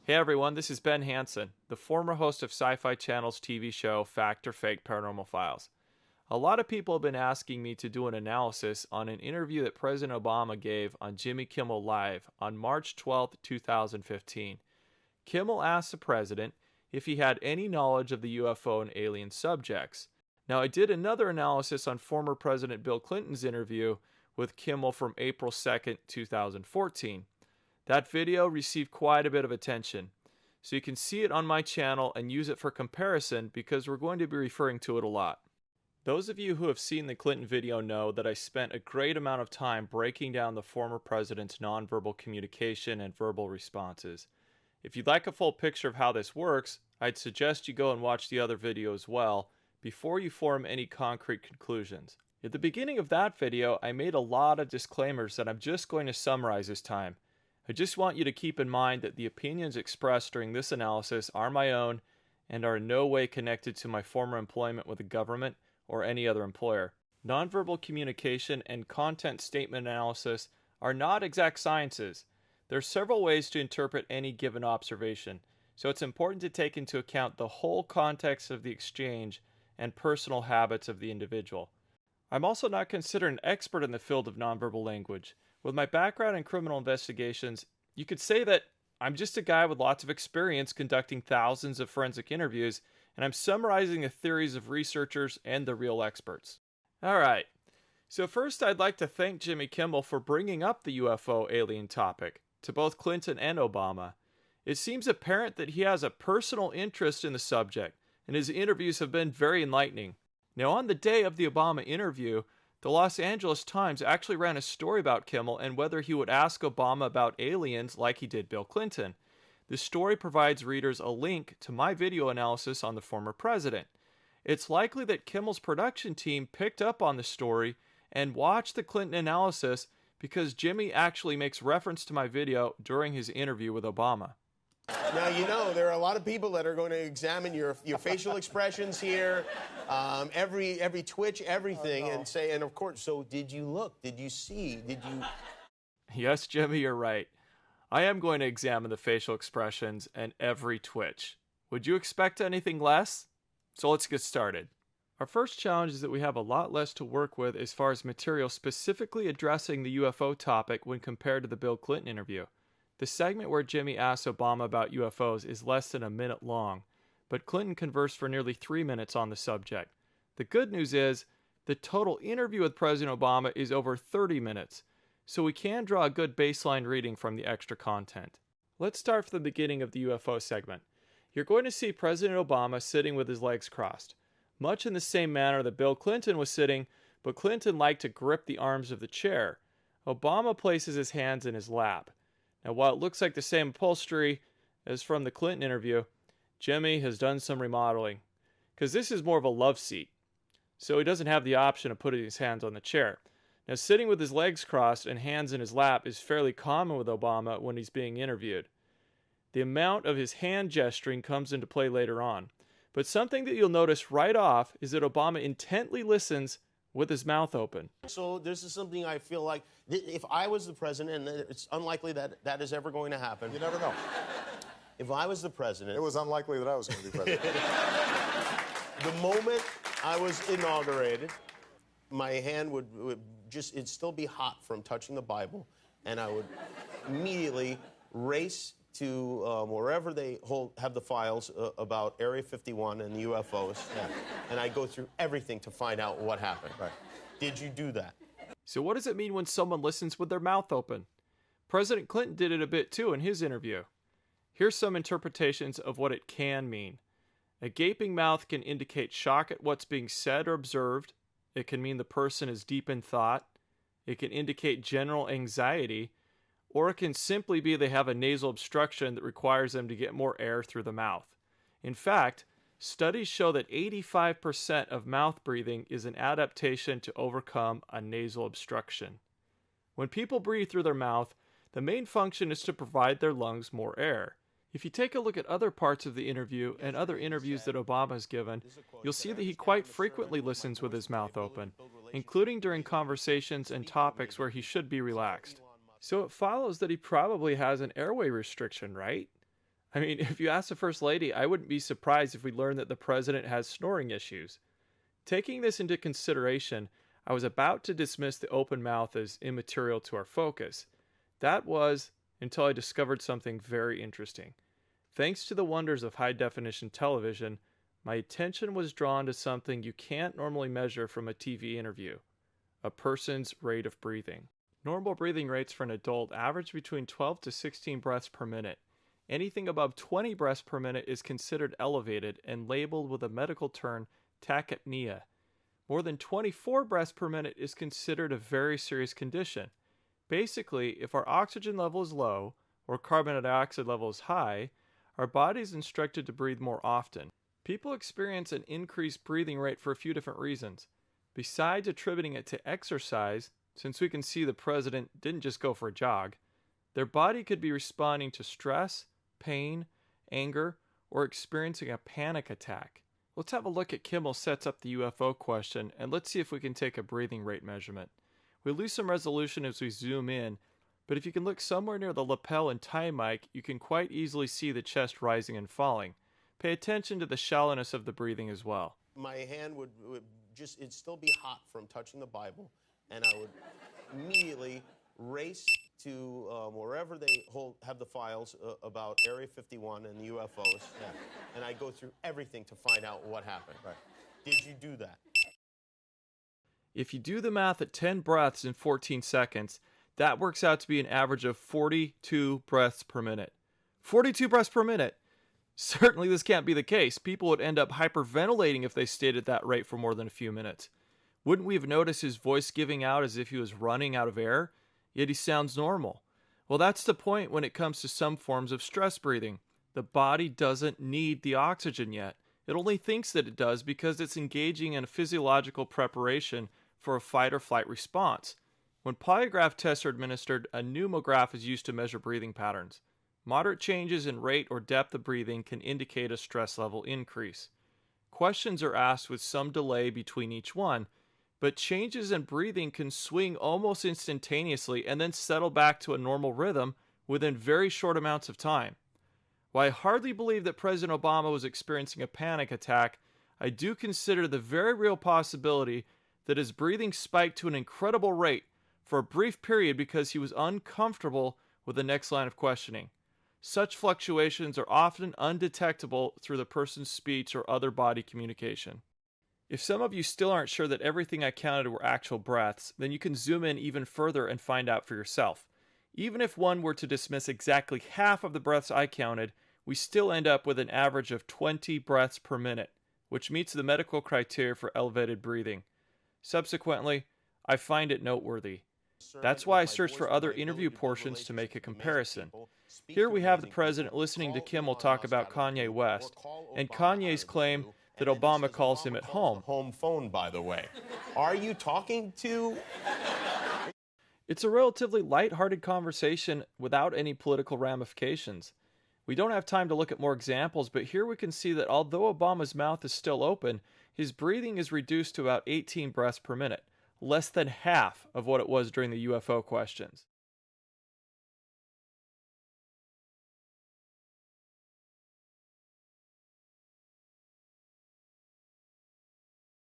Hey everyone, this is Ben Hansen, the former host of Syfy Channel's TV show Fact or Fake Paranormal Files. A lot of people have been asking me to do an analysis on an interview that President Obama gave on Jimmy Kimmel Live on March 12, 2015. Kimmel asked the president if he had any knowledge of the UFO and alien subjects. Now, I did another analysis on former President Bill Clinton's interview with Kimmel from April 2, 2014. That video received quite a bit of attention, so you can see it on my channel and use it for comparison because we're going to be referring to it a lot. Those of you who have seen the Clinton video know that I spent a great amount of time breaking down the former president's nonverbal communication and verbal responses. If you'd like a full picture of how this works, I'd suggest you go and watch the other video as well before you form any concrete conclusions. At the beginning of that video, I made a lot of disclaimers that I'm just going to summarize this time. I just want you to keep in mind that the opinions expressed during this analysis are my own and are in no way connected to my former employment with the government or any other employer. Nonverbal communication and content statement analysis are not exact sciences. There are several ways to interpret any given observation, so it's important to take into account the whole context of the exchange and personal habits of the individual. I'm also not considered an expert in the field of nonverbal language. With my background in criminal investigations, you could say that I'm just a guy with lots of experience conducting thousands of forensic interviews, and I'm summarizing the theories of researchers and the real experts. Alright, so first I'd like to thank Jimmy Kimmel for bringing up the UFO alien topic to both Clinton and Obama. It seems apparent that he has a personal interest in the subject, and his interviews have been very enlightening. Now, on the day of the Obama interview, the Los Angeles Times actually ran a story about Kimmel and whether he would ask Obama about aliens like he did Bill Clinton. The story provides readers a link to my video analysis on the former president. It's likely that Kimmel's production team picked up on the story and watched the Clinton analysis because Jimmy actually makes reference to my video during his interview with Obama. Now, you know, there are a lot of people that are going to examine your facial expressions here, every twitch, everything, and say, and of course, so did you look? Did you see? Did you? Yes, Jimmy, you're right. I am going to examine the facial expressions and every twitch. Would you expect anything less? So let's get started. Our first challenge is that we have a lot less to work with as far as material specifically addressing the UFO topic when compared to the Bill Clinton interview. The segment where Jimmy asks Obama about UFOs is less than a minute long, but Clinton conversed for nearly 3 minutes on the subject. The good news is, the total interview with President Obama is over 30 minutes, so we can draw a good baseline reading from the extra content. Let's start from the beginning of the UFO segment. You're going to see President Obama sitting with his legs crossed, much in the same manner that Bill Clinton was sitting, but Clinton liked to grip the arms of the chair. Obama places his hands in his lap. Now, while it looks like the same upholstery as from the Clinton interview, Jimmy has done some remodeling, because this is more of a love seat, so he doesn't have the option of putting his hands on the chair. Now, sitting with his legs crossed and hands in his lap is fairly common with Obama when he's being interviewed. The amount of his hand gesturing comes into play later on, but something that you'll notice right off is that Obama intently listens with his mouth open. So this is something I feel like, if I was the president, and it's unlikely that that is ever going to happen. You never know. If I was the president... It was unlikely that I was going to be president. The moment I was inaugurated, my hand would just, it'd still be hot from touching the Bible, and I would immediately race to wherever they have the files about Area 51 and the UFOs, and I go through everything to find out what happened. Right. Did you do that? So what does it mean when someone listens with their mouth open? President Clinton did it a bit too in his interview. Here's some interpretations of what it can mean. A gaping mouth can indicate shock at what's being said or observed. It can mean the person is deep in thought. It can indicate general anxiety. Or it can simply be they have a nasal obstruction that requires them to get more air through the mouth. In fact, studies show that 85% of mouth breathing is an adaptation to overcome a nasal obstruction. When people breathe through their mouth, the main function is to provide their lungs more air. If you take a look at other parts of the interview and other interviews that Obama has given, you'll see that he quite frequently listens with his mouth open, including during conversations and topics where he should be relaxed. So it follows that he probably has an airway restriction, right? I mean, if you ask the First Lady, I wouldn't be surprised if we learned that the president has snoring issues. Taking this into consideration, I was about to dismiss the open mouth as immaterial to our focus. That was until I discovered something very interesting. Thanks to the wonders of high-definition television, my attention was drawn to something you can't normally measure from a TV interview: a person's rate of breathing. Normal breathing rates for an adult average between 12 to 16 breaths per minute. Anything above 20 breaths per minute is considered elevated and labeled with a medical term, tachypnea. More than 24 breaths per minute is considered a very serious condition. Basically, if our oxygen level is low or carbon dioxide level is high, our body is instructed to breathe more often. People experience an increased breathing rate for a few different reasons. Besides attributing it to exercise, since we can see the president didn't just go for a jog, their body could be responding to stress, pain, anger, or experiencing a panic attack. Let's have a look at Kimmel sets up the UFO question, and let's see if we can take a breathing rate measurement. We lose some resolution as we zoom in, but if you can look somewhere near the lapel and tie mic, you can quite easily see the chest rising and falling. Pay attention to the shallowness of the breathing as well. My hand would just, it'd still be hot from touching the Bible, and I would immediately race to wherever they have the files about Area 51 and the UFOs, and I go through everything to find out what happened. Right. Did you do that? If you do the math at 10 breaths in 14 seconds, that works out to be an average of 42 breaths per minute. 42 breaths per minute! Certainly this can't be the case. People would end up hyperventilating if they stayed at that rate for more than a few minutes. Wouldn't we have noticed his voice giving out as if he was running out of air? Yet he sounds normal. Well, that's the point when it comes to some forms of stress breathing. The body doesn't need the oxygen yet. It only thinks that it does because it's engaging in a physiological preparation for a fight or flight response. When polygraph tests are administered, a pneumograph is used to measure breathing patterns. Moderate changes in rate or depth of breathing can indicate a stress level increase. Questions are asked with some delay between each one, but changes in breathing can swing almost instantaneously and then settle back to a normal rhythm within very short amounts of time. While I hardly believe that President Obama was experiencing a panic attack, I do consider the very real possibility that his breathing spiked to an incredible rate for a brief period because he was uncomfortable with the next line of questioning. Such fluctuations are often undetectable through the person's speech or other body communication. If some of you still aren't sure that everything I counted were actual breaths, then you can zoom in even further and find out for yourself. Even if one were to dismiss exactly half of the breaths I counted, we still end up with an average of 20 breaths per minute, which meets the medical criteria for elevated breathing. Subsequently, I find it noteworthy. That's why I searched for other interview portions to make a comparison. Here we have the president listening to Kimmel talk about Kanye West, and Kanye's claim that Obama calls him at home. Home phone, by the way. Are you talking to? It's a relatively light-hearted conversation without any political ramifications. We don't have time to look at more examples, but here we can see that although Obama's mouth is still open, his breathing is reduced to about 18 breaths per minute, less than half of what it was during the UFO questions.